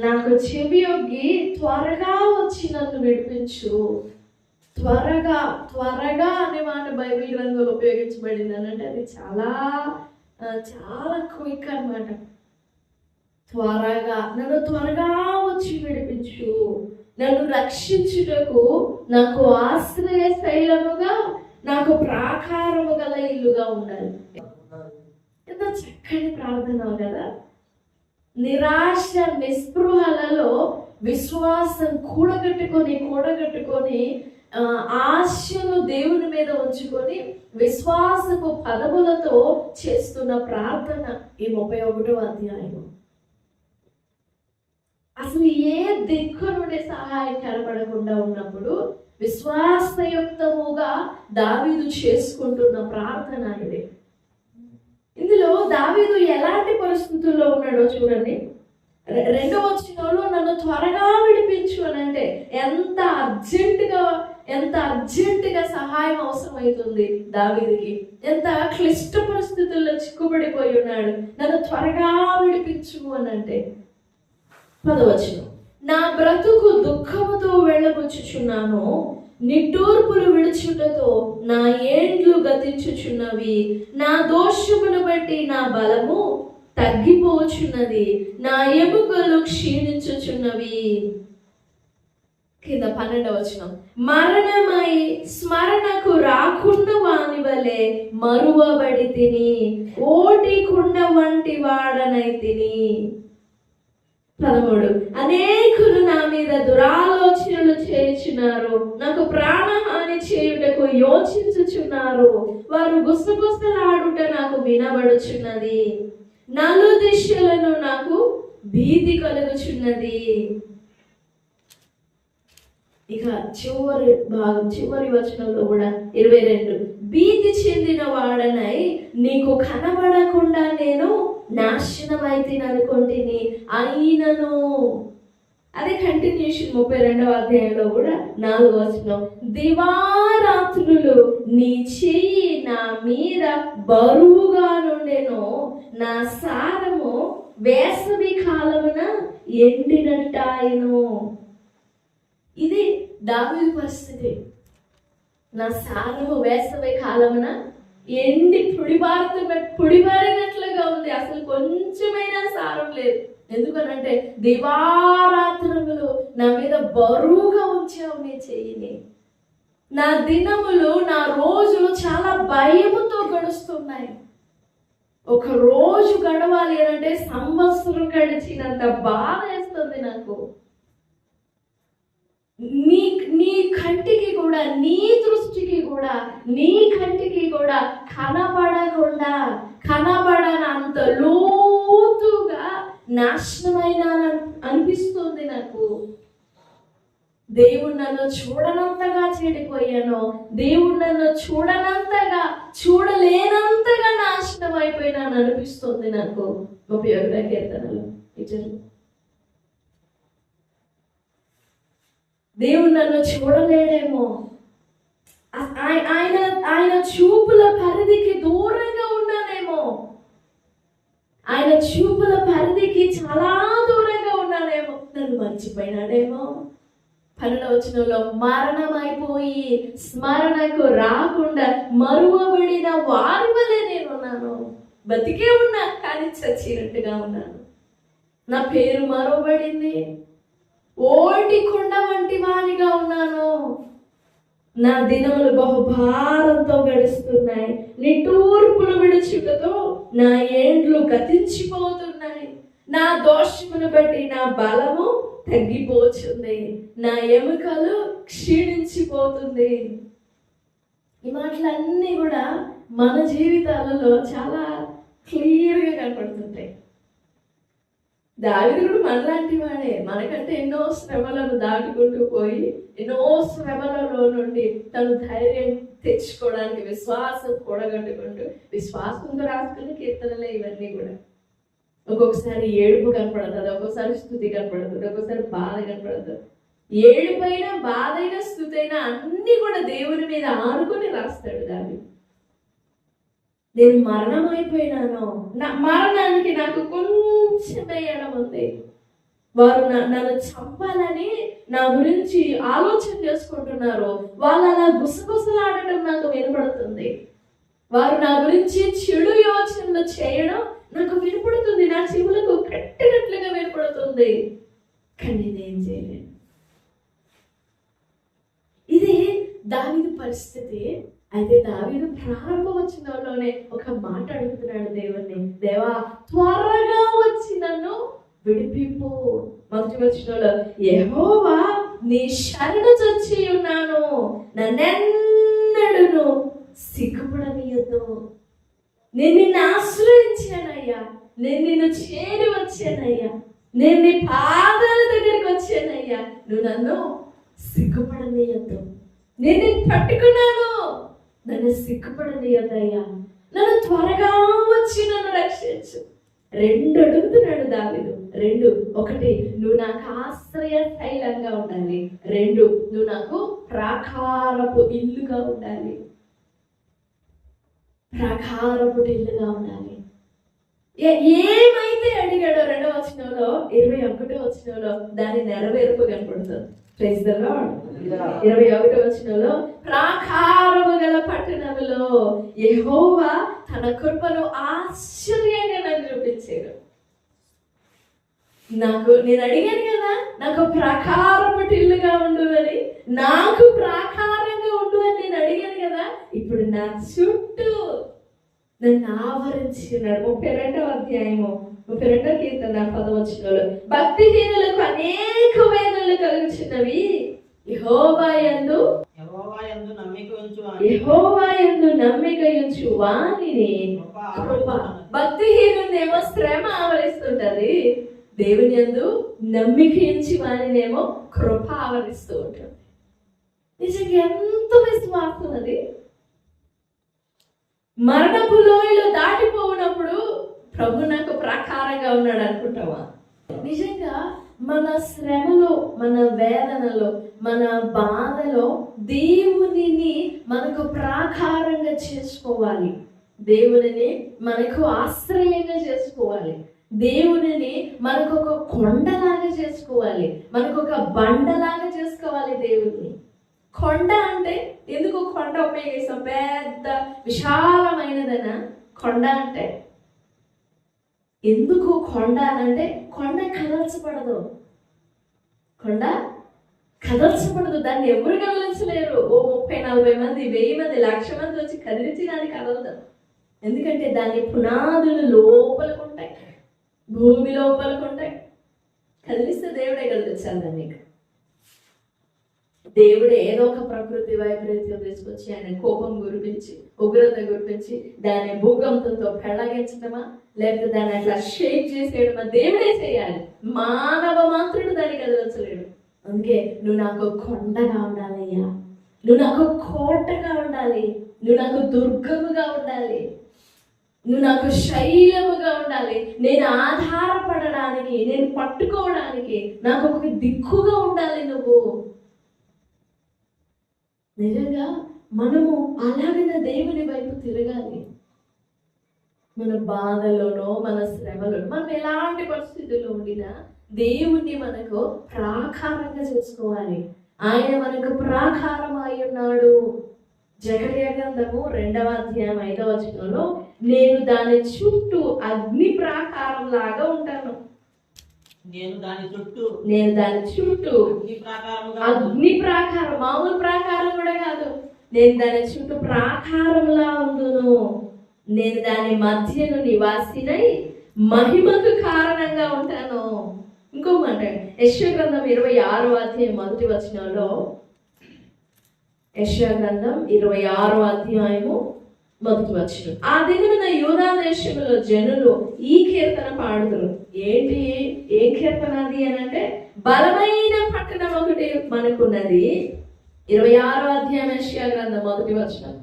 నాకు చెవి యొగ్గి త్వరగా వచ్చి నన్ను విడిపించు. త్వరగా త్వరగా అనే మాట బైబిల్ గ్రంథంలో ఉపయోగించబడింది అని అంటే అది చాలా చాలా క్విక్ అన్నమాట. త్వరగా నన్ను త్వరగా వచ్చి విడిపించు, నన్ను రక్షించుటకు నాకు ఆశ్రయ శైలముగా, నాకు ప్రాకారము గల ఇల్లుగా ఉండాలి. ఎంత చక్కని ప్రార్థన కదా. నిరాశ నిస్పృహలలో విశ్వాసం కూడగట్టుకొని ఆశను దేవుని మీద ఉంచుకొని విశ్వాసపు పదములతో చేస్తున్న ప్రార్థన ఈ 31వ అధ్యాయం. అసలు ఏ దిక్కు నుండి సహాయం కనపడకుండా ఉన్నప్పుడు విశ్వాసయుక్తముగా దావీదు చేసుకుంటున్న ప్రార్థన ఇది. ఇందులో దావీదు ఎలాంటి పరిస్థితుల్లో ఉన్నాడో చూడండి. 2వ వచనంలో నన్ను త్వరగా విడిపించు అని అంటే ఎంత అర్జెంటుగా సహాయం అవసరమవుతుంది దావీదుకి. ఎంత క్లిష్ట పరిస్థితుల్లో చిక్కుబడిపోయి ఉన్నాడు. నన్ను త్వరగా విడిపించు అని అంటే 10వ వచనం, నా బ్రతుకు దుఃఖముతో వెళ్ళబుచ్చుచున్నాను, నిట్టూర్పులు విడుచుటతో నా ఏండ్లు గతించుచున్నవి, నా దోషమును బట్టి నా బలము తగ్గిపోచున్నది, నా ఎముకలు క్షీణించుచున్నవి. కింద 12వ వచనం, మరణమై స్మరణకు రాకుండా వాని వలె మరువబడి తిని, ఓటి కుండ వంటి వాడనై తిని. 13, అనేకులు నా మీద దురాలోచనలు చేయుచున్నారు, నాకు ప్రాణహాని చేయుటకు యోచించుచున్నారు, వారు గుసగుసలాడుట నాకు వినబడుచున్నది, నలు దిశలను నాకు భీతి కలుగుచున్నది. ఇక చివరి వచనంలో కూడా 22, భీతి చెందిన వాడనై నీకు కనబడకుండా నేను నాశనమైతే అనుకుంటుని అయినను. అదే కంటిన్యూషన్ 32వ అధ్యాయంలో కూడా 4వ వచనం, దివారాత్రులు నీ చెయ్యి నా మీద బరువుగా నుండెను, నా సారము వేసవి కాలమున ఎండినట్టాయను. ఇది దావీదు పరిస్థితి. నా సారము వేసవి కాలమున ఎండి పుడిబారినట్లుగా ఉంది. అసలు కొంచెమైనా సారం లేదు. ఎందుకనంటే దివారాత్రములు నా మీద బరువుగా ఉంచావు నీ చెయ్యిని. నా దినములు, నా రోజులు చాలా భయముతో గడుస్తున్నాయి. ఒక రోజు గడవాలి అంటే సంవత్సరం గడిచినంత బాధ వేస్తుంది నాకు. నీ కంటికి కూడా, నీ దృష్టికి కూడా, నీ కంటికి కూడా కనబడనంత లోతుగా నాశనమైన అనిపిస్తుంది నాకు. దేవుడు నన్ను చూడనంతగా చెడిపోయాను, దేవుడు నన్ను చూడలేనంతగా నాశనం అయిపోయినాను అనిపిస్తుంది నాకు. 31వ కీర్తనలో దేవుడు నన్ను చూడలేడేమో, ఆయన చూపుల పరిధికి దూరంగా ఉన్నానేమో, ఆయన చూపుల పరిధికి చాలా దూరంగా ఉన్నానేమో, నన్ను మర్చిపోయినాడేమో. 12వ వచనంలో, మరణమైపోయి స్మరణకు రాకుండా మరువబడిన వారి వలె నేనున్నాను. బతికే ఉన్నా కానీ చచ్చినట్టుగా ఉన్నాను. నా పేరు మరువబడింది, ఓటి కుండ వంటి వానిగా ఉన్నాను. నా దినములు బహుభారంతో గడుస్తున్నాయి, నిట్టూర్పులు విడుచుటతో నా ఏండ్లు గతించిపోతున్నాయి, నా దోషమును బట్టి నా బలము తగ్గిపోతుంది, నా ఎముకలు క్షీణించిపోతుంది. ఈ మాటలన్నీ కూడా మన జీవితాలలో చాలా క్లియర్గా కనపడుతుంటాయి. దావీదు కూడా మనలాంటి వాడే. మనకంటే ఎన్నో శ్రమలను దాటుకుంటూ పోయి ఎన్నో శ్రమలలో నుండి తను ధైర్యం తెచ్చుకోవడానికి విశ్వాసం కూడగట్టుకుంటూ విశ్వాసంతో రాసుకున్న కీర్తనలే ఇవన్నీ కూడా. ఒక్కొక్కసారి ఏడుపు కనపడుతుంది, ఒక్కొక్కసారి స్తుతి కనపడుతుంది, ఒక్కొక్కసారి బాధ కనపడుతుంది. ఏడుపైన, బాధైన, స్తుతైనా అన్ని కూడా దేవుని మీద ఆనుకొని రాస్తాడు దావీదు. నేను మరణం అయిపోయినాను, నా మరణానికి నాకు కొంచెమే ఎడం ఉంది, వారు నన్ను చంపాలని నా గురించి ఆలోచన చేసుకుంటున్నారు. వాళ్ళు అలా గుసగుసలాడటం నాకు వినపడుతుంది. వారు నా గురించి చెడు యోచనలు చేయడం నాకు వినపడుతుంది. నా చెవులకు కట్టినట్లుగా వినపడుతుంది. కానీ నేనేం చేయలేను. ఇది దావీదు పరిస్థితి. అయితే దావీదు ప్రారంభ వచనంలోనే ఒక మాట అడుగుతున్నాడు దేవుణ్ణి, దేవా త్వరగా వచ్చి నన్ను విడిపింపు. మొదటి వచనంలో, యెహోవా నీ శరణు చొచ్చి ఉన్నాను, నన్నెన్నడును సిగ్గుపడనీయొద్దు. నేను నిన్ను ఆశ్రయించానయ్యా, నేను నిన్ను చేరి వచ్చానయ్యా, నేను నీ పాదాల దగ్గరికి వచ్చానయ్యా, నువ్వు నన్ను సిగ్గుపడనీయొద్దు. నేను నిన్ను పట్టుకున్నాను, నన్ను సిగ్గుపడనీయొద్దయ్యా, నన్ను త్వరగా వచ్చి నన్ను రక్షించు. 2 అడుగుతున్నాడు దావీదు. 2, 1 నువ్వు నాకు ఆశ్రయ శైలంగా ఉండాలి. 2 నువ్వు నాకు ప్రాకారపు ఇల్లుగా ఉండాలి. ప్రాకారపు ఇల్లుగా ఉండాలి. ఏమైతే అడిగాడో 2వ వచనంలో, 21వ వచనంలో దాని నెరవేర్పు కనపడుతుంది. 21వ వచనంలో, ప్రాకారము గల పట్టణములో యెహోవా తన కృపను ఆశ్చర్యంగా నాకు చూపించాడు. నేను అడిగాను కదా, నాకు ప్రాకారపు ఇల్లుగా ఉండు అని, నాకు ప్రాకారంగా ఉండు అని నేను అడిగాను కదా. ఇప్పుడు నా చుట్టూ నన్ను ఆవరించి ఉన్నాడు. 32వ అధ్యాయము 32వ కీర్తన 10వ వచనంలో, భక్తిహీనులకు అనేక వేదనలు కలుగుచున్నవి, యెహోవా యందు నమ్మిక ఉంచు వానిని కృప. భక్తిహీనునేమో శ్రమ ఆవరిస్తుంటది, దేవుని యందు నమ్మిక ఉంచి వానినేమో కృప ఆవరిస్తూ ఉంటుంది. నిజంగా ఎంత విశ్వాసం అది. మరణపు లోయలో దాటిపోయినప్పుడు ప్రభు నాకు ప్రాకారంగా ఉన్నాడు అనుకుంటావా? నిజంగా మన శ్రమలో, మన వేదనలో, మన బాధలో దేవునిని మనకు ప్రాకారంగా చేసుకోవాలి. దేవునిని మనకు ఆశ్రయంగా చేసుకోవాలి. దేవునిని మనకు ఒక కొండలాగా చేసుకోవాలి. మనకు ఒక బండలాగా చేసుకోవాలి దేవుని. కొండ అంటే ఎందుకు కొండ ఉపయోగిస్తాం? పెద్ద విశాలమైనదనా కొండ అంటే? ఎందుకు కొండ అంటే, కొండ కదల్చబడదు. కొండ కదల్చబడదు. దాన్ని ఎవరు కదలించలేరు. 30-40 మంది, 1000 మంది, 1,00,000 మంది వచ్చి కదిలించి దాన్ని కదలదు. ఎందుకంటే దాని పునాదులు లోపలికి ఉంటాయి, భూమి లోపలికి ఉంటాయి. కదిలిస్తే దేవుడే కదిలించాలి దాన్ని. దేవుడు ఏదో ఒక ప్రకృతి వైపరీత్యం తీసుకొచ్చి ఆయన కోపం గురిపించి, ఉగ్రత గురిపించి దాన్ని భూకంపంతో పెళ్ళగించడమా, లేకపోతే దాన్ని అట్లా షేక్ చేసేయడమా? దేవుడే చేయాలి. మానవ మాత్రుడు దాన్ని కదలించలేడు. అందుకే నువ్వు నాకు కొండగా ఉండాలయ్యా, నువ్వు నాకు కోటగా ఉండాలి, నువ్వు నాకు దుర్గముగా ఉండాలి, నువ్వు నాకు శైలముగా ఉండాలి. నేను ఆధారపడడానికి, నేను పట్టుకోవడానికి నాకు ఒక దిక్కుగా ఉండాలి నువ్వు. నిజంగా మనము అలాగైనా దేవుని వైపు తిరగాలి. మన బాధలోనో, మన శ్రమలోనో, మనం ఎలాంటి పరిస్థితుల్లో ఉండినా దేవుణ్ణి మనకు ప్రాకారంగా చేసుకోవాలి. ఆయన మనకు ప్రాకారం అయి ఉన్నాడు. జకర్యా గ్రంథము 2వ అధ్యాయం 5వ వచనంలో, నేను దాని చుట్టూ అగ్ని ప్రాకారం లాగా ఉంటాను. నేను దాని చుట్టూ అగ్ని ప్రాకారం, మామూలు ప్రాకారం కూడా కాదు. నేను దాని చుట్టూ ప్రాకారంలా ఉండును. నేను దాని మధ్యను నివాసినై మహిమకు కారణంగా ఉంటాను. ఇంకో మాట, యెషయా గ్రంథం 26వ అధ్యాయం 1వ వచనంలో, యెషయా గ్రంథం 26వ అధ్యాయము 1వ వచనం, ఆ దినమున యూదా దేశంలో జనులు ఈ కీర్తన పాడుదురు. ఏంటి? ఏ కీర్తన అది అని అంటే, బలమైన పట్టణం ఒకటి మనకున్నది. 26వ అధ్యాయం యెషయా గ్రంథం 1వ వచనం,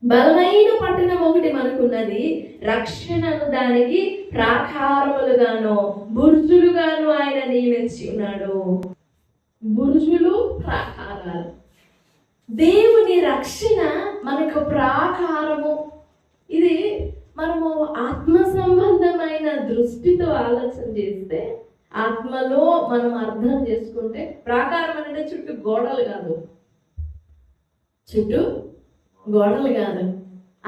బలమైన పట్టణం ఒకటి మనకున్నది, రక్షణను దానికి ప్రాకారములుగాను బుర్జులుగాను ఆయన నియమించి ఉన్నాడు. బుర్జులు, ప్రాకారాలు. దేవుని రక్షణ మనకు ప్రాకారము. ఇది మనము ఆత్మ సంబంధమైన దృష్టితో ఆలోచన చేస్తే ఆత్మలో మనం అర్థం చేసుకుంటే ప్రాకారం అంటే చుట్టూ గోడలు కాదు, చుట్టూ గోడలు కాదు.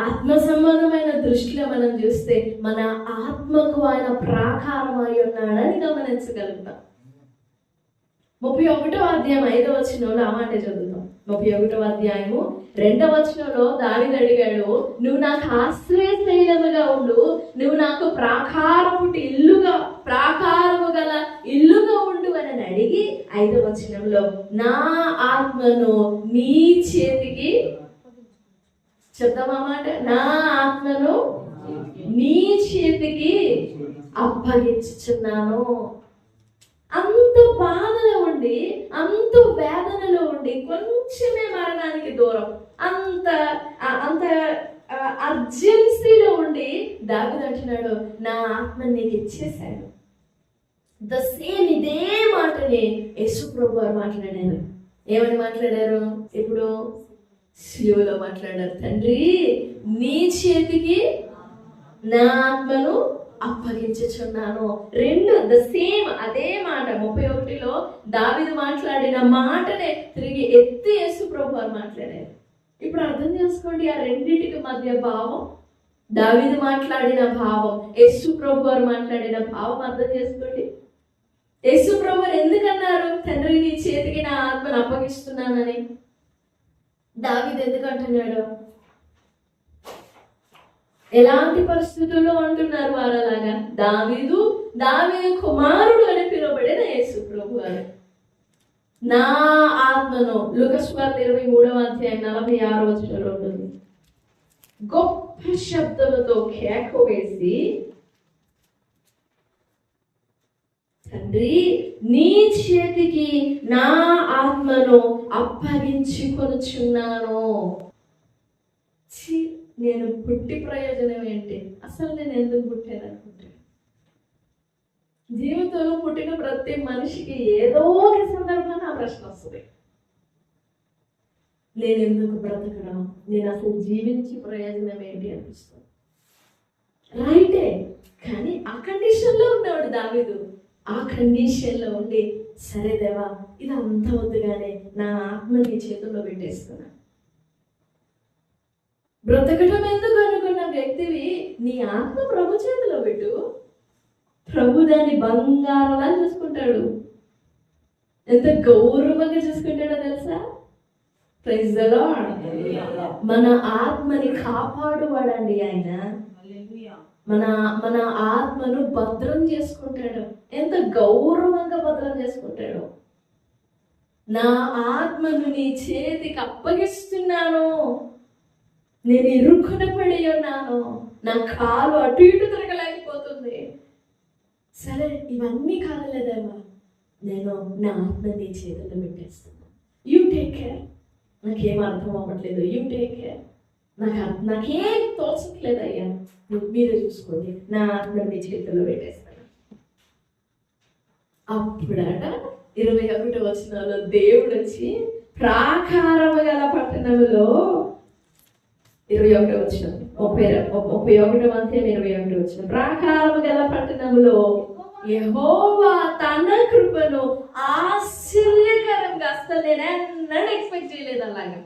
ఆత్మ సంబంధమైన దృష్టిలో మనం చూస్తే మన ఆత్మకు ఆయన ప్రాకారం అయి ఉన్నాడని గమనించగలుగుతాం. 31వ అధ్యాయం 5వ వచనంలో ఆ మాట చదువుతాం. 31వ అధ్యాయము 2వ వచనంలో దావీదు అడిగాడు, నువ్వు నాకు ఆశ్రయశైలముగా ఉండు, నువ్వు నాకు ప్రాకారము గల ఇల్లుగా ఉండు అని అడిగి 5వ వచనంలో నా ఆత్మను నీ చేతికి, చెప్తామా మాట, నా ఆత్మను నీ చేతికి అప్పగించుచున్నాను. అంత బాధలో ఉండి, అంత వేదనలో ఉండి, కొంచెమే మరణానికి దూరం, అంత అర్జెన్సీలో ఉండి దావీదు అంటున్నాడు, నా ఆత్మ నీకు ఇచ్చేశాడు. ద సేమ్ ఇదే మాటని యేసు ప్రభువు వారు మాట్లాడారు. ఏమని మాట్లాడారు? ఇప్పుడు శిలువలో మాట్లాడారు, తండ్రి నీ చేతికి నా ఆత్మను అప్పగించుచున్నాను. రెండు ద సేమ్ అదే మాట 31లో దావీదు మాట్లాడిన మాటనే తిరిగి ఎత్తి యేసు ప్రభువు వారు మాట్లాడారు. ఇప్పుడు అర్థం చేసుకోండి ఆ రెండింటికి మధ్య భావం, దావీదు మాట్లాడిన భావం, యేసు ప్రభువు వారు మాట్లాడిన భావం అర్థం చేసుకోండి. యేసు ప్రభువు వారు ఎందుకన్నారు తండ్రి నీ చేతికి నా ఆత్మను అప్పగిస్తున్నానని? దావీదు ఎందుకు అంటున్నాడు? ఎలాంటి పరిస్థితుల్లో అంటున్నారు వారు అలాగా? దావీదు కుమారుడు అని పిలువబడిన యేసు ప్రభువు వారు నా ఆత్మను, లూకా సువార్త 23వ అధ్యాయం 46వ వచనంలో ఉంటుంది, గొప్ప శబ్దముతో కేక వేసి, తండ్రి నీ చేతికి నా ఆత్మను అప్పగించుకొనుచున్నాను. నేను పుట్టి ప్రయోజనం ఏంటి? అసలు నేను ఎందుకు పుట్టాను అనుకుంటాను. జీవితంలో పుట్టిన ప్రతి మనిషికి ఏదో ఒక సందర్భంలో ఆ ప్రశ్న వస్తుంది, నేను ఎందుకు బ్రతకడం, నేను అసలు జీవించి ప్రయోజనం ఏంటి అనిపిస్తుంది. రైటే, కానీ ఆ కండిషన్లో ఉన్నాడు దావీదు. ఆ కండిషన్లో ఉండి, సరే దేవా ఇదంతా వద్దుగానే నా ఆత్మ నీ చేతుల్లో పెట్టేస్తున్నా. బ్రతకడం ఎందుకు అనుకున్న వ్యక్తివి నీ ఆత్మ ప్రభు చేతిలో పెట్టు. ప్రభు దాన్ని బంగారంలా చూసుకుంటాడు. ఎంత గౌరవంగా చూసుకుంటాడో తెలుసా? Praise the lord. మన ఆత్మని కాపాడువాడండి ఆయన. మన ఆత్మను భద్రం చేసుకుంటాడు. ఎంత గౌరవంగా భద్రం చేసుకుంటాడు. నా ఆత్మను నీ చేతికి అప్పగిస్తున్నాను, నేను ఇరుక్కున పడి ఉన్నాను, నా కాలు అటు ఇటు తిరగలేకపోతుంది. సరే ఇవన్నీ కాదలేదేమా, నేను నా ఆత్మ నీ చేతుల్లో పెట్టేస్తున్నా. You take care. నాకేం అర్థం అవ్వట్లేదు, యూ టేక్ కేర్. నాకేం తోచట్లేదు అయ్యా, మీరే చూసుకోండి, నా ఆత్మ నీ చేతుల్లో పెట్టేస్తాను. అప్పుడట 21వ వచనంలో దేవుడు వచ్చి ప్రాకారము గల పట్టణములో, 21వ వచనం 31వ అధ్యాయం 21వ వచనం, ప్రాకారము గల పట్టణములో యెహోవా తన కృపను ఆశ్చర్యకరంగా, అసలు నేను ఎన్నడూ ఎక్స్పెక్ట్ చేయలేదు, అలాగా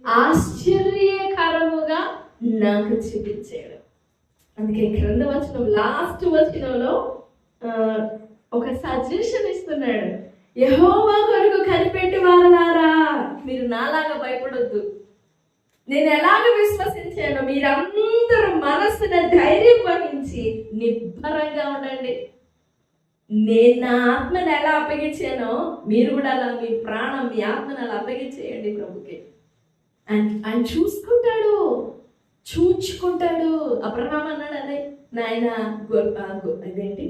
ఆశ్చర్యకరముగా నాకు చూపించాడు. అందుకే క్రింద వచనం లాస్ట్ వచనంలో ఒక సజెషన్ ఇస్తున్నాడు, యెహోవా కొరకు కనిపెట్టి వారలారా, మీరు నాలాగా భయపడొద్దు. నేను ఎలాగ విశ్వసించాను, మీరందరూ మనసున ధైర్యం వహించి నిబ్బరంగా ఉండండి. నేను నా ఆత్మను ఎలా అప్పగించానో మీరు కూడా అలా మీ ప్రాణం, మీ ఆత్మను అలా అప్పగించేయండి ప్రభుకి. ఆయన చూచుకుంటాడు. అబ్రహాం అన్నాడు, అదే నాయన అదేంటి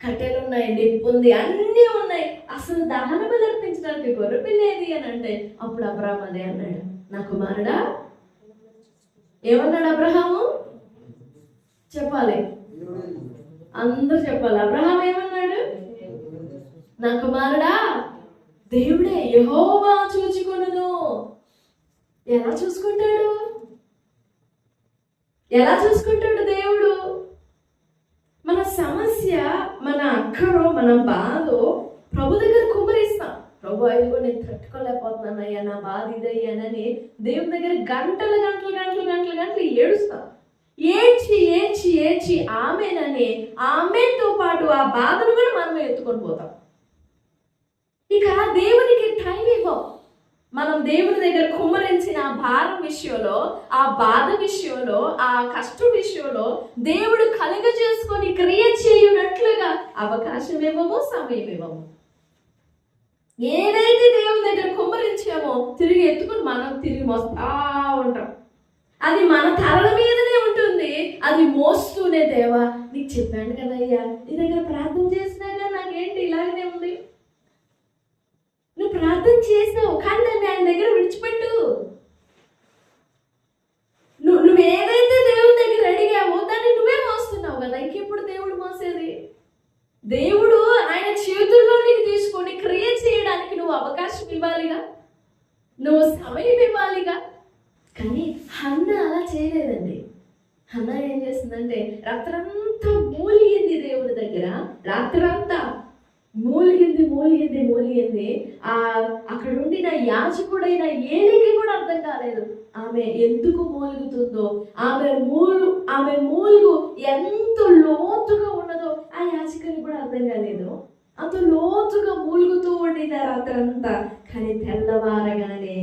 కట్టెలు ఉన్నాయి, నిప్పు ఉంది, అన్నీ ఉన్నాయి, అసలు దహన బలి అర్పించడానికి గొర్రెపిల్లేది అని అంటే, అప్పుడు అబ్రహాం అదే అన్నాడు, నా కుమారుడా. ఏమన్నాడు అబ్రహాము? చెప్పాలి, అందరూ చెప్పాలి. అబ్రహాం ఏమన్నాడు? నా కుమారుడా, దేవుడే యెహోవా చూచుకొనును. ఎలా చూసుకుంటాడు దేవుడు? మన సమస్య, మన అక్కరో, మన బాధో ప్రభు దగ్గర కుమ్మరిస్తాం. ప్రభు అయ్యో నేను తట్టుకోలేకపోతున్నాను అయ్యా, నా బాధ ఇదయ్యానని దేవుని దగ్గర గంటలు గంటలు గంటలు గంటలు గంటలు ఏడుస్తాం. ఏడ్చి ఏడ్చి ఏడ్చి ఆమెనని ఆమెతో పాటు ఆ బాధను కూడా మనమే ఎత్తుకొని పోతాం. ఇక దేవునికి టైం ఇవ్వం. మనం దేవుని దగ్గర కుమ్మరించిన ఆ భారం విషయంలో, ఆ బాధ విషయంలో, ఆ కష్టం విషయంలో దేవుడు కలుగ చేసుకొని క్రియ చేయునట్లుగా అవకాశం ఇవ్వము, సమయం ఇవ్వము. ఏదైతే దేవుని దగ్గర కుమ్మరించామో తిరిగి ఎత్తుకుని మనం తిరిగి మోస్తా ఉంటాం. అది మన తలల మీదనే ఉంటుంది. అది మోస్తూనే, దేవా నీకు చెప్పాను కదయ్యా, నీ దగ్గర ప్రార్థన చేసినాగా నాకేంటి ఇలాగనే ఉంది, నువ్వు ప్రార్థన చేసావు కానీ దాన్ని ఆయన దగ్గర విడిచిపెట్టు. నువ్వు ఏదైతే దేవుని దగ్గర అడిగావో దాన్ని నువ్వే మోస్తున్నావు కదా, ఇంకెప్పుడు దేవుడు మోసేది? దేవుడు ఆయన చేతుల్లో నీకు తీసుకొని క్రియ చేయడానికి నువ్వు అవకాశం ఇవ్వాలిగా, నువ్వు సమయం ఇవ్వాలిగా. కానీ హన్న అలా చేయలేదండి. హన్న ఏం చేసిందంటే రాత్రంతా మూలిగింది దేవుడి దగ్గర, రాత్రంతా మూలిగింది మూలిగింది మూలిగింది. అక్కడ ఉండిన యాజకుడైన ఏలికి కూడా అర్థం కాలేదు ఆమె ఎందుకు మూలుగుతుందో. ఆమె మూలుగు ఎంత లోతుగా ఉన్నదో ఆ యాజకునికి కూడా అర్థం కాలేదు. అంత లోతుగా మూలుగుతూ ఉండింది ఆ రాత్రంతా. కానీ తెల్లవారగానే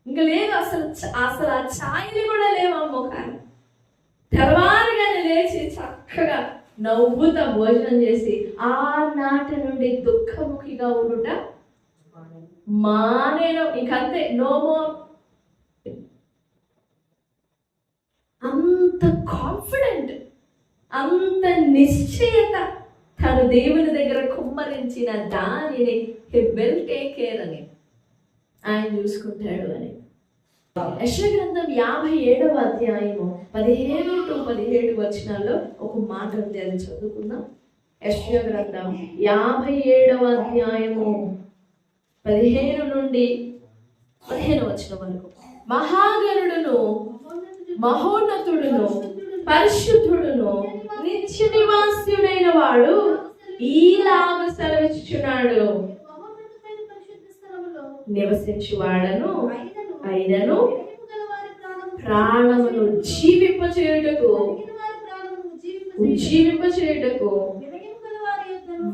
ఇంకా లేదు, అసలు ఆ ఛాయలు కూడా లేవు ఆ ముఖాన్ని. తెల్లవారగానే లేచి చక్కగా నవ్వుతా భోజనం చేసి ఆనాటి నుండి దుఃఖముఖిగా ఉండుట మానేను. ఇంకంతే, నో మోర్. అంత కాన్ఫిడెంట్, అంత నిశ్చయత, తను దేవుని దగ్గర కుమ్మరించిన దానిని హి విల్ టేక్ కేర్ అని, ఆయన చూసుకుంటాడు అని. యెషయా గ్రంథం 57వ అధ్యాయము 15-17 వచనాల్లో ఒక మాట ఉంది, అది చదువుకుందాం. యెషయా గ్రంథం 57వ అధ్యాయము 15 నుండి 15 వచనం వరకు. మహాగణుడును, మహోన్నతుడును, పరిశుద్ధుడును, నిత్య నివాస్యుడైన వాడు ఈలాగ సెలవిచ్చుచున్నాడు, నివసించువాడను అయినను ప్రాణమును జీవింపచేయుటకు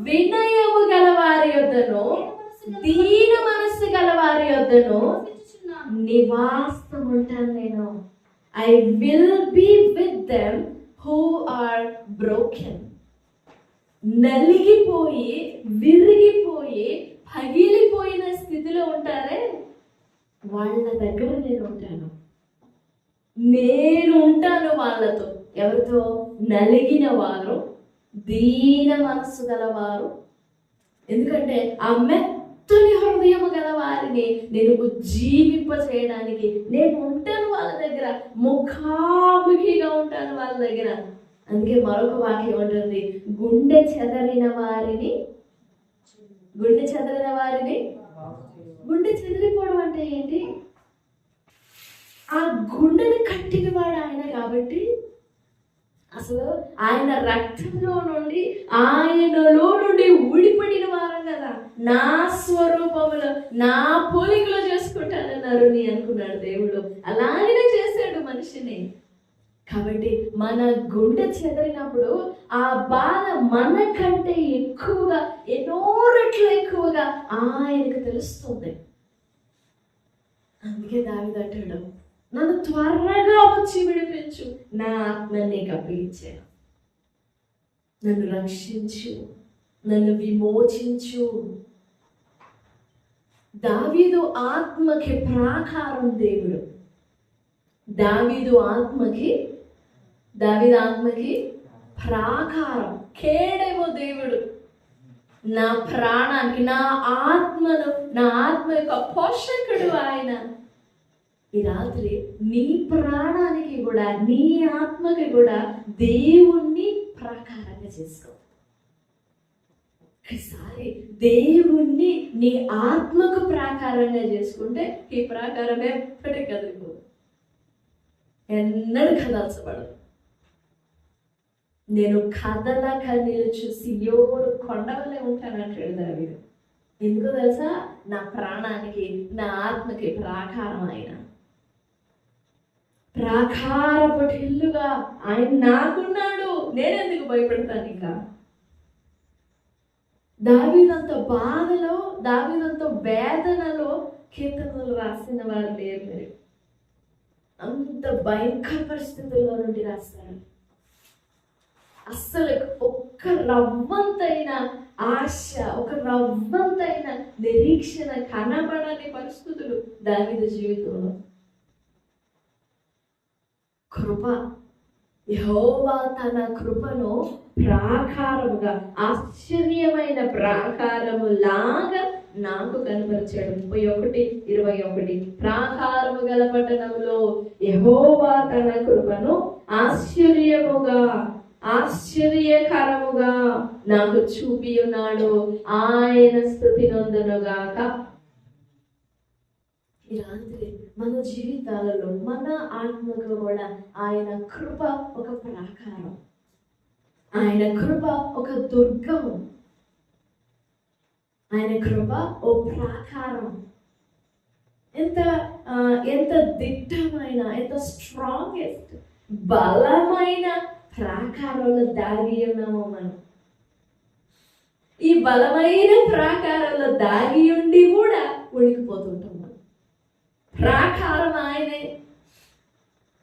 వినయము గలవారి యొద్దను, దీన మనస్సు గలవారి యొద్దను నివాసం ఉంటాను నేను. I will be with them who are broken. నలిగిపోయి, విరిగిపోయి, పగిలిపోయిన స్థితిలో ఉంటారే, వాళ్ళ దగ్గర నేను ఉంటాను వాళ్ళతో. ఎవరితో? నలిగిన వారు, దీన మనస్సు గలవారు. ఎందుకంటే ఆ మెత్తని హృదయము గల వారిని నేను ఉజ్జీవింప చేయడానికి నేను ఉంటాను వాళ్ళ దగ్గర, ముఖాముఖిగా ఉంటాను వాళ్ళ దగ్గర. అందుకే మరొక వాక్యం ఉంటుంది, గుండె చెదరిన వారిని గుండె చెదిరిపోవడం అంటే ఏంటి? ఆ గుండెని కట్టినవాడు ఆయన కాబట్టి, అసలు ఆయన రక్తంలో నుండి, ఆయనలో నుండి ఊడిపడిన వారం కదా. నా స్వరూపంలో, నా పోలికలో చేసుకుంటానన్నారు నీ అనుకున్నాడు దేవుడు. అలాగే చేశాడు మనిషిని. కాబట్టి మన గుండె చెదరినప్పుడు ఆ బాధ మనకంటే ఎక్కువగా, ఎన్నో రెట్లు ఎక్కువగా ఆయనకు తెలుస్తుంది. అందుకే దావీదు అంటాడు, నన్ను త్వరగా వచ్చి విడిపించు, నా ఆత్మని నీకు అప్పగించాను, నన్ను రక్షించు, నన్ను విమోచించు. దావీదు ఆత్మకి ప్రాకారం దేవుడు. దావీదు ఆత్మకి ప్రాకారం, కేడేమో దేవుడు. నా ప్రాణానికి, నా ఆత్మ యొక్క పోషకుడు ఆయన. ఈ రాత్రి నీ ప్రాణానికి కూడా, నీ ఆత్మకి కూడా దేవుణ్ణి ప్రాకారంగా చేసుకో. ఒకసారి దేవుణ్ణి నీ ఆత్మకు ప్రాకారంగా చేసుకుంటే ఈ ప్రాకారం ఎప్పటికీ కదిలిపోదు, ఎన్నడూ కదల్చబడదు. నేను కదలక నిలుచు సియోను కొండవలే ఉంటానంటాడు దావీదు. ఎందుకో తెలుసా? నా ప్రాణానికి, నా ఆత్మకి ప్రాకారం ఆయన. ప్రాకారపు ఇల్లుగా ఆయన నాకున్నాడు. నేనెందుకు భయపడతాను? ఇంకా దావీదంత బాధలో, దావీదంత వేదనలో కీర్తనలు రాసిన వారు లేరు. మరి అంత భయంకర పరిస్థితుల్లో నుండి రాస్తారు. అస్సలు ఒక్క రవ్వంతైన ఆశ, ఒక రవ్వంతైన నిరీక్షణ కనబడని పరిస్థితులు దావీదు జీవితంలో. కృప, యెహోవా తన కృపను ప్రాకారముగా, ఆశ్చర్యమైన ప్రాకారము లాగా నాకు కనపరిచాడు. 31:21 ప్రాకారము గల పట్టణంలో యెహోవా తన కృపను ఆశ్చర్యముగా, ఆశ్చర్యకరముగా నాకు చూపి ఉన్నాడు. ఆయన స్తుతి నొందునుగాక. ఈ రాత్రి మన జీవితాలలో, మన ఆత్మకు కూడా ఆయన కృప ఒక ప్రాకారం, ఆయన కృప ఒక దుర్గము, ఆయన కృప ఓ ప్రాకారం. ఎంత దిట్టమైన, ఎంత స్ట్రాంగెస్ట్, బలమైన ప్రాకారంలో దాగి ఉన్నామో మనం. ఈ బలమైన ప్రాకారంలో దాగి ఉండి కూడా ఉడికిపోతుంటాం. ప్రాకారం ఆయనే,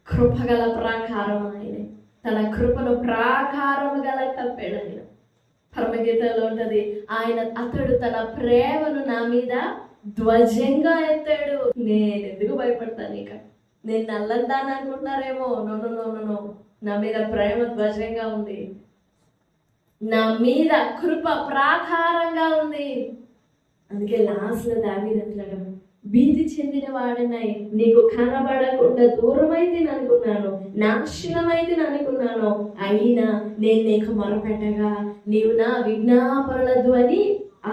కృపగల ప్రాకారం ఆయనే. తన కృపను ప్రాకారము గల కప్పాడు ఆయన. పరమగీతలో ఉంటది, అతడు తన ప్రేమను నా మీద ధ్వజంగా ఎత్తాడు. నేను ఎందుకు భయపడతాను? ఇక నేను నల్లందాన్ని అనుకుంటున్నారేమో. నో, నా మీద ప్రేమ ధ్వజంగా ఉంది, నా మీద కృప ప్రాకారంగా ఉంది. అందుకే లాస్ట్ లో దావీదు అంటాడు, భీతి చెందిన వాడినై నీకు కనబడకుండా దూరమైతే అనుకున్నాను, నాశనమైతే అనుకున్నాను, అయినా నేను నీకు మొరపెట్టగా నీవు నా విజ్ఞాపనల ధ్వని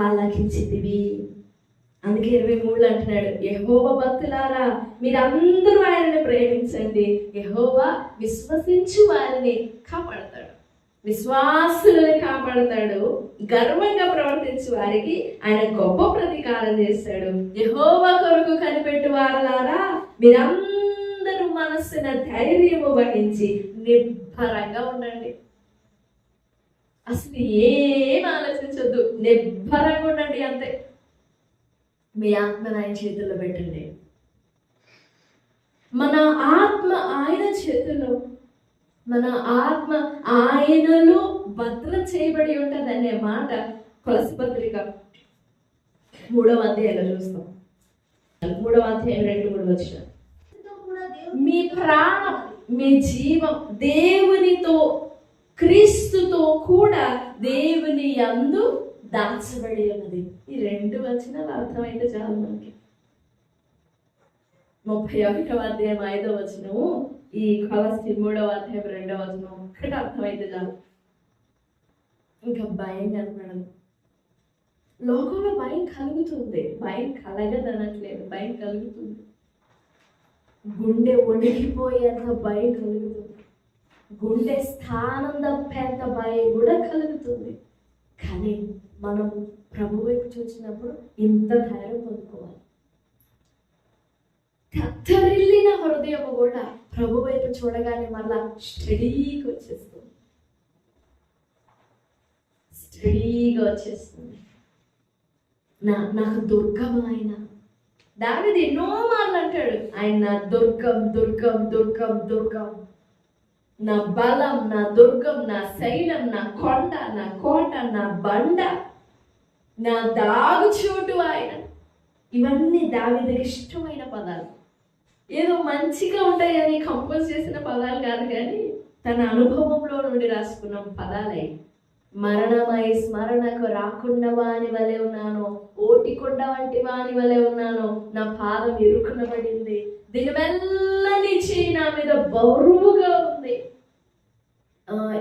ఆలకించితివి. అందుకే 23 అంటున్నాడు, యెహోవా భక్తులారా మీరందరూ ఆయనని ప్రేమించండి. యెహోవా విశ్వసించు వారిని కాపాడతాడు, విశ్వాసులను కాపాడతాడు. గర్వంగా ప్రవర్తించే వారికి ఆయన గొప్ప ప్రతీకారం చేస్తాడు. యెహోవా కొరకు కనిపెట్టు వారలారా మీరందరూ మనస్సున ధైర్యము వహించి నిర్భరంగా ఉండండి. అసలు ఏం ఆలోచించొద్దు, నిర్భరంగా ఉండండి అంతే. మీ ఆత్మను ఆయన చేతుల్లో పెట్టండి. మన ఆత్మ ఆయన చేతుల్లో, మన ఆత్మ ఆయనలో భద్రం చేయబడి ఉంటుంది అనే మాట కొలస్సీ పత్రిక 3వ అధ్యాయంలో చూస్తాం. 3వ అధ్యాయం 2-3 వచ్చిన, మీ ప్రాణం, మీ జీవం దేవునితో, క్రీస్తుతో కూడా దేవుని యందు దాచబడి ఉన్నది. ఈ 2 వచనాలు అర్థమైతే చాలు మనకి. 31వ అధ్యాయం 5వ వచనము, ఈ కొలస్సీ 3వ అధ్యాయం 2వ వచనం ఒక్కటి అర్థమైతే చాలు. ఇంకా భయం కనపడదు. లోకంలో భయం కలుగుతుంది, భయం కలగదనట్లేదు, భయం కలుగుతుంది. గుండె వణికిపోయేంత భయం కలుగుతుంది, గుండె స్థానం తప్పేంత భయం కూడా కలుగుతుంది. కానీ మనం ప్రభు వైపు చూసినప్పుడు ఇంత ధైర్యం పొందుకోవాలి. తత్తరిల్లిన హృదయం కూడా ప్రభు వైపు చూడగానే మళ్ళా స్టడీగా వచ్చేస్తుంది, స్టడీగా వచ్చేస్తుంది. నాకు దుర్గం ఆయన. దావీదు ఎన్నో మార్లు అంటాడు, ఆయన నా దుర్గం, దుర్గం, దుర్గం, దుర్గం, నా బలం, నా దుర్గం, నా శైలం, నా కొండ, నా కోట, నా బండ, నా దాగు చోటు ఆయన. ఇవన్నీ దావీదుకి ఇష్టమైన పదాలు. ఏదో మంచిగా ఉంటాయని కంపోజ్ చేసిన పదాలు కాదు, కానీ తన అనుభవంలో నుండి రాసుకున్న పదాలే. మరణమై స్మరణకు రాకుండా వాని వలె ఉన్నాను, ఓటికొండ వంటి వాని వలె ఉన్నాను, నా పాదం ఇరుకునబడింది, దినమెల్లని చేయి నా మీద బరువుగా ఉంది.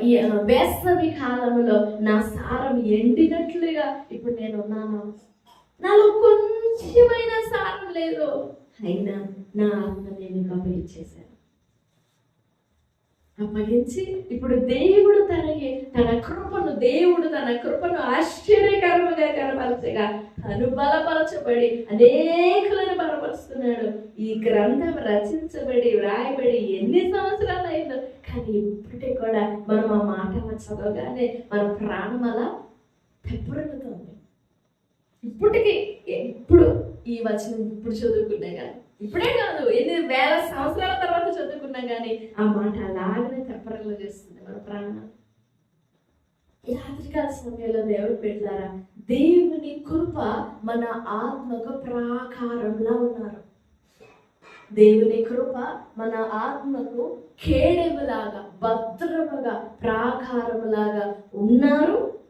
ఈ వేసవి కాలంలో నా సారం ఎండినట్లుగా ఇప్పుడు నేను ఉన్నాను, నాలో కొంచెమైన సారం లేదు, అయినా నా ఆత్మ నేను కబలి చేశాను. అప్పగించి ఇప్పుడు దేవుడు తన కృపను ఆశ్చర్యకరముగా కనపరచగా తను బలపరచబడి అనేకులను బలపరుస్తున్నాడు. ఈ గ్రంథం రచించబడి వ్రాయబడి ఎన్ని సంవత్సరాలు అయిందో, కానీ ఇప్పటికి కూడా మనం ఆ మాటలు చదవగానే మన ప్రాణం అలా తెప్పడుతుంది. ఇప్పటికీ ఎప్పుడు ఈ వచనం ఇప్పుడు చదువుకున్నా కానీ, ఇప్పుడే కాదు ఎన్ని వేల సంవత్సరాల తర్వాత చదువుకున్నా కానీ ఆ మాట అలాగనే తెప్పరలు చేస్తుంది మన ప్రాణాలు. ఈ రాత్రికాల సమయంలో దేవుడు పెట్టారా, దేవుని కృప మన ఆత్మకు ప్రాకారంలా ఉన్నారు. దేవుని కృప మన ఆత్మకు కేడెములాగా భద్రముగా ప్రాకారములాగా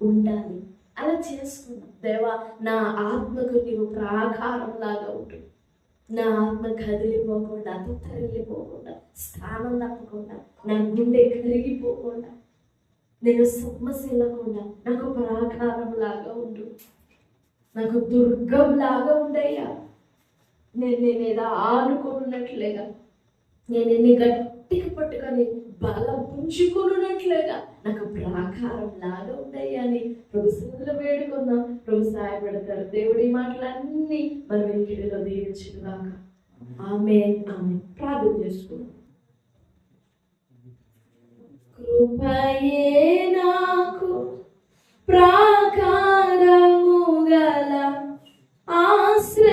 ఉండాలి. అలా చేసుకున్నాం. దేవా, నా ఆత్మకు నీవు ప్రాకారంలాగా ఉంటు, నా ఆత్మ కదిలిపోకుండా తరలిపోకుండా స్థానం తప్పకుండా నా గుండె కరిగిపోకుండా నేను సమస్యలకుండా నాకు ప్రాకారం లాగా ఉండు, నాకు దుర్గం లాగా ఉండయ్యా. నేను నీ మీద ఆనుకున్నట్లేగా, నేను ఎన్ని గట్టిగా పట్టుకొని బలం పుంజుకున్నట్లేగా నాకు ప్రాకారం లాగా ఉండయ్యా అని ప్రభు సన్నిధిలో వేడుకుందాం. ప్రభు సహాయపడతారు. దేవుడి మాటలన్నీ మన వెనుకలో దీవించుగాక. ఆమేన్, ఆమేన్. ప్రార్థన చేసుకుందాం. కృపయే నాకు ప్రాకారము గల ఆశ్రయపురమాయెను,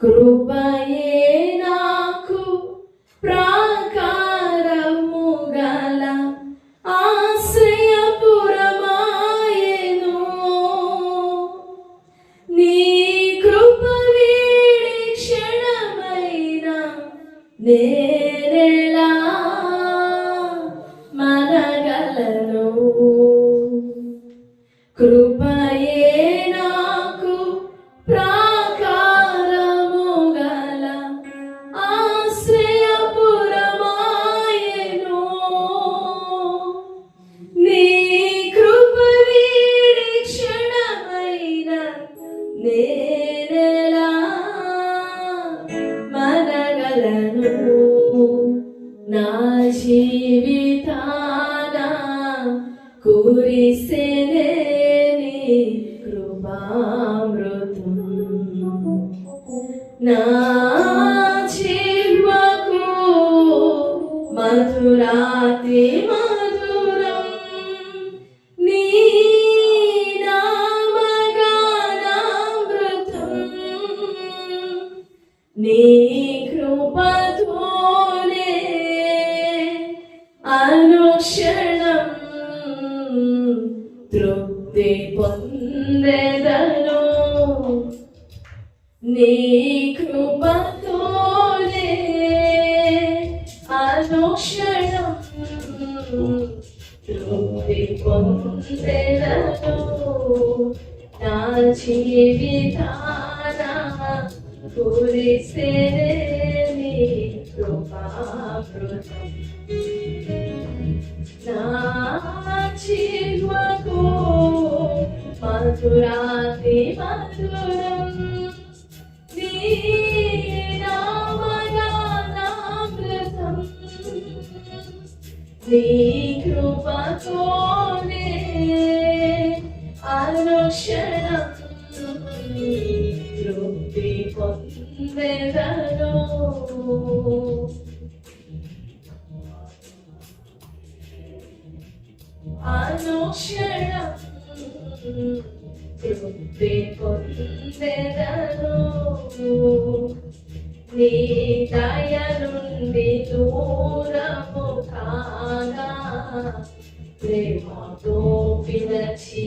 కృపయే నాకు ప్రాకారము గల ఆశ్రయపురమాయెను, నీ కృప వీడి క్షణమైన నేనెలా మనగలను, కృపయే నాకు ప్రాకారము గల ఆశ్రయపురమాయెను, నీ కృప వీడి క్షణమైన నేనెలా మనగలను, నా జీవితాన కురిసెనే నీ కృపామృతం, నా జీవకు మధురాతి మధురం, నీ నామగానామృతం, నీ కృపతోనే అనుక్షణం తృప్తి పొందెదను, నీ కృపతోనే అనుక్షణం తృప్తి పొందెదను, నా జీవితాన కురిసెనే నీ కృపామృతం, నా జీవకు మధురాతి మధురం, నీ నామగానామృతం, నీ కృపతోనే అనుక్షణం తృప్తి పొందెదను, అనుక్షణం తృప్తి పొందెదను, నీ దయ నుండి దూరము కాగా ప్రేమతో పిలచి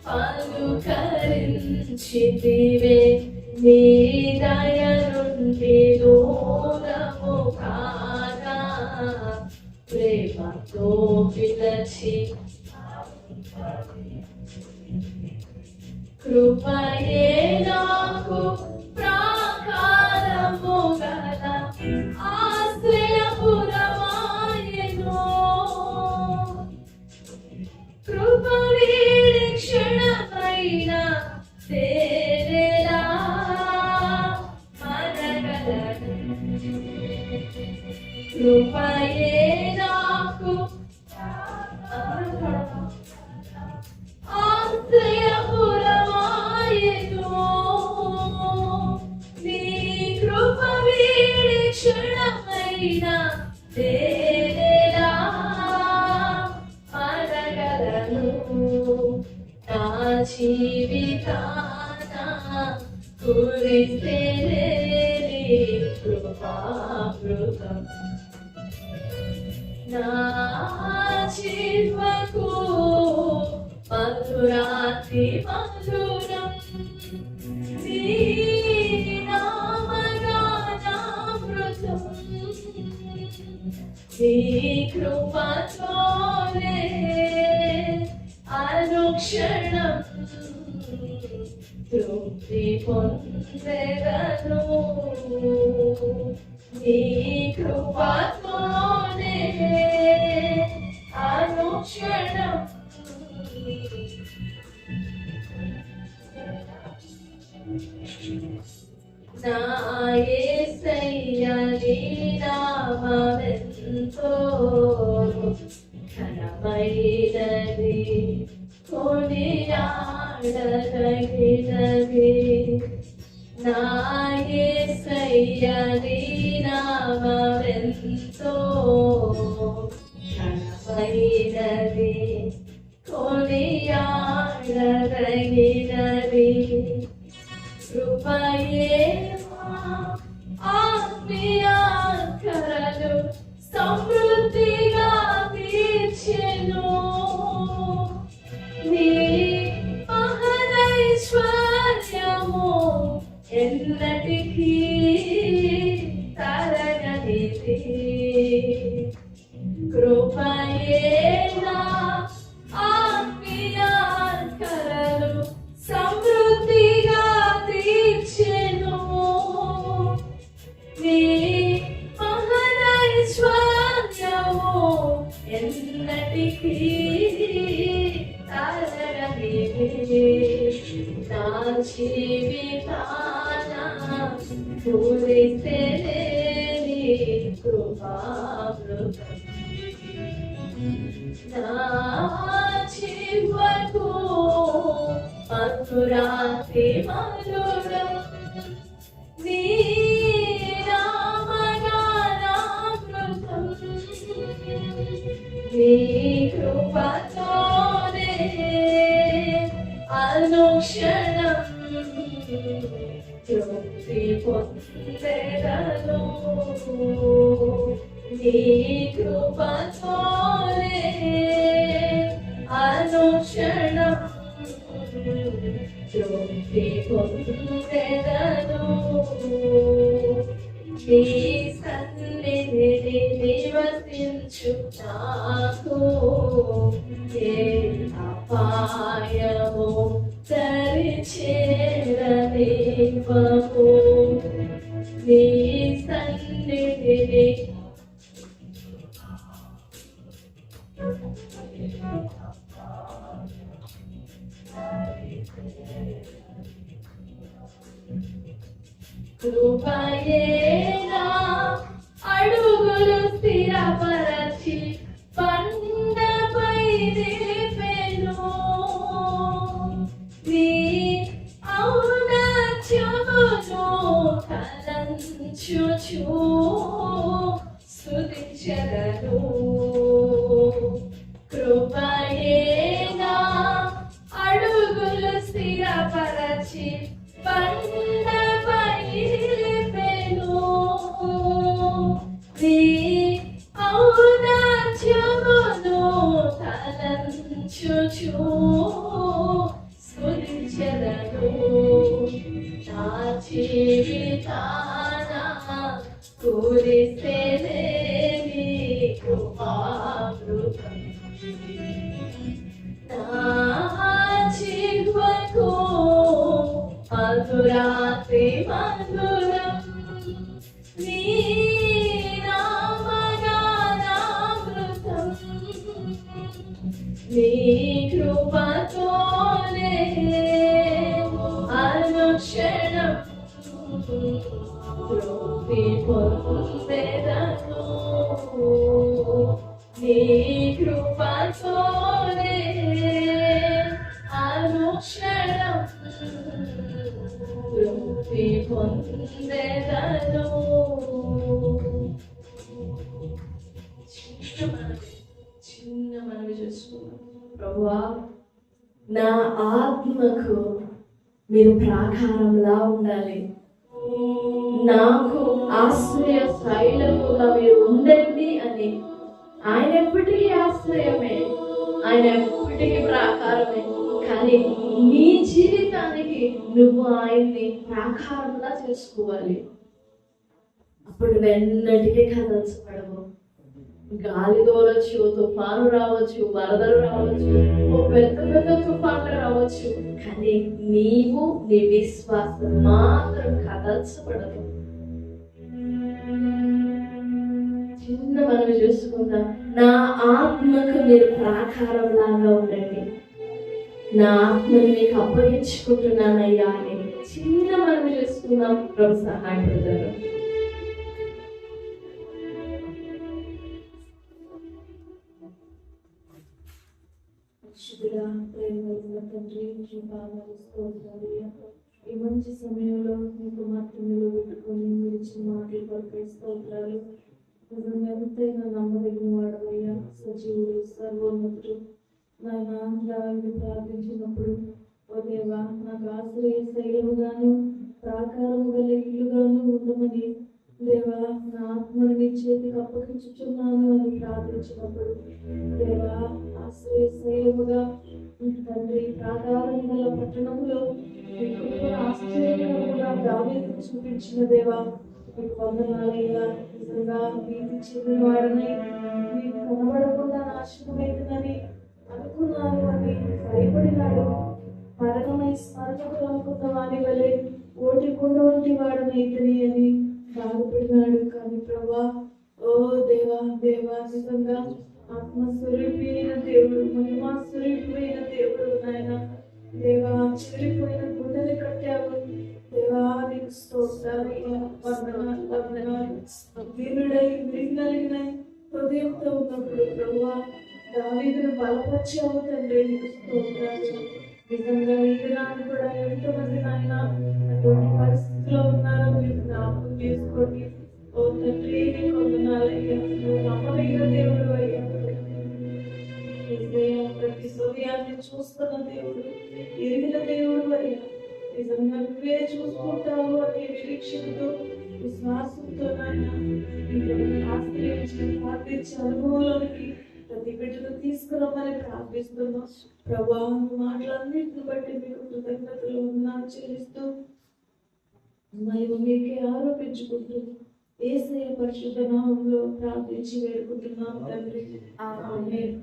పలుకరించితివే, నీ దయ నుండి దూరము కాగా ప్రేమతో పిలచి, కృపయే నాకు ప్రాకారము గల ఆశ్రయపురమాయెను, కృప వీడి క్షణమైన నేనెలా కృపయే నాకు ఆశ్రయపురమాయెను. నీ కృప వీడి క్షణమైనా తేనేలా మరగలను. నా జీవితాన కురిసెనే నీ కృపామృతం. నా జీవకు మధురాతి మధురం. నీ నామగానామృతం. నీ కృపతోనే అనుక్షణం తృప్తి పొందెదను. నీ కృపతోనే అనుక్షణం నా యేసయ్య నీ నామమెంతో ఘనమైనది, కొనియాడదగినది. నా యేసయ్య నీ నామమెంతో ఘనమైనది, కొనియాడదగినది. కృపయే ఆత్మీయాకరలు సమృద్ధిగా తీర్చెను. నీ మహదైశ్వర్యము ఎన్నటికీ తరగనిది. కృపయే నా ఆత్మీయాకరలు సమృద్ధిగా తీర్చెను. నీ మహదైశ్వర్యము ఎన్నటికీ తరగనిది. నా జీవితాన కురిసెనే నీ కృపామృతం. నా జీవకు మధురాతి మధురం. నీ నామగానామృతం. నీ కృపతోనే అనుక్షణం తృప్తి పొందెదను. నీ కృపతోనే అనుక్షణం తృప్తి పొందెదను. నీ సన్నిధిని నివసించు నాకు ఏ అపాయము దరిచేరనివ్వము. నీ సన్నిధిని కృపయే నా అడుగులు స్థిరపరచి బండపై నిలిపెను. నీ ఔన్నత్యమును తలంచుచు స్తుతించెదను. కృపయే నా అడుగులు స్థిరపరచి బండపై నిలిపెను. నీ ఔన్నత్యమును తలంచుచు స్తుతించెదను. నా జీవితాన కురిసెనే నీ కృపామృతం. నా జీవకు మధురాతి మధురం. నీ నామగానామృతం. నీ కృపతోనే అనుక్షణం తృప్తి పొందెదను. చిన్న మనవి చేసుకున్నాం. ప్రభువా, నా ఆత్మకు మీరు ప్రాకారంలా ఉండాలి, నాకు ఆశ్రయ శైలముగా మీరు ఉండండి అని. ఆయన ఎప్పటికీ ఆశ్రయమే, ఆయన ఎప్పటికీ ప్రాకారమే. కానీ నీ జీవితానికి నువ్వు ఆయన్ని ప్రాకారంలా చేసుకోవాలి. అప్పుడు వెన్నటికే కదల్చబడవు. గాలి తోలొచ్చు, తుఫాను రావచ్చు, వరదలు రావచ్చు, పెద్ద పెద్ద తుఫాన్లు రావచ్చు, కానీ నీవు నీ విశ్వాసం మాత్రం కదల్చబడదు. చిన్న మనం చూసుకుందాం. నా ఆత్మకు మీరు ప్రాకారం లాగా ఉండండి, నా ఆత్మని మీకు అప్పగించుకుంటున్నానయ్యా అని చిన్న మనం చేసుకుందాం. ప్రభు సహాయపడతారు. తండ్రి, ఈ మంచి సమయంలో మీకు మాత్రం పెట్టుకొని మీరు ఇచ్చిన మాటలు కొరకై స్తోత్రాలు. నిజంగా ఎంతైనా నమ్మదగిన వాడవయ్యా, సజీవుడు, సర్వోన్నతుడు. నాయన ప్రార్థించినప్పుడు ఓ దేవా, నాకు ఆశ్రయ శైలముగాను ప్రాకారము గల ఇల్లుగాను ఉండమని దేవా, నా ఆత్మని నీ చేతికి అప్పగించుచున్నాను అని ప్రార్థించినప్పుడు దేవా, ఆశ్రయ శైలముగా తండ్రి ప్రాకారం గల పట్టణంలో మీకు ఆశ్చర్యకరముగా దావీదు చూపించిన దేవా, మీకు వందనాలయ్యా. నిజంగా వీధి చెందిన వాడని, మీకు కనబడకుండా నాశనమైతుందని అనుకున్నాను అని భయపడినాడు. మరణమై స్మరణకు అనుకున్న వాని వలె ఓటి కొండ వంటి వాడనైతని అని బాధపడినాడు. కానీ ప్రభా, ఓ దేవా దేవా, నిజంగా ఆత్మస్వరూపి అయిన దేవుడు, మహిమా స్వరూపమైన దేవుడు నాయన. దేవా, చెదిరిపోయిన గుండెని కట్టావు దేవా, నీకు స్తోత్రాలయ్యా. వందనాలు. దీనుడై విరిగినలిగిన హృదయంతో ఉన్నప్పుడు ప్రభువా, దావీదును బలపరిచావు తండ్రి, నీకు స్తోత్రాలు. నిజంగా ఈ దినాన్ని కూడా ఎంతమంది నాయన అటువంటి పరిస్థితిలో ఉన్నారో మీరు జ్ఞాపకం చేసుకోండి. ఓ తండ్రి, నీకు వందనాలయ్యా. నువ్వు నమ్మదగిన దేవుడు అయ్యా. ప్రతి హృదయాన్ని చూస్తున్న దేవుడు, ఎరిగిన దేవుడు అయ్యా. నిజంగా నువ్వే చూసుకుంటావు అనే నిరీక్షణతో, విశ్వాసంతో నాయన ఆశ్రయించిన ప్రార్థించే అనుభవంలోనికి ప్రతి బిడ్డను తీసుకురమ్మని ప్రార్థిస్తున్నాం. ప్రభా, మాటలన్నింటిని బట్టి మీకు కృతజ్ఞతలు వందనాలు చెల్లిస్తూ మీకే ఆరోపించుకుంటూ యేసయ్య పరిశుద్ధ నామములో ప్రార్థించి వేడుకుంటున్నాం తండ్రి. ఆమేన్.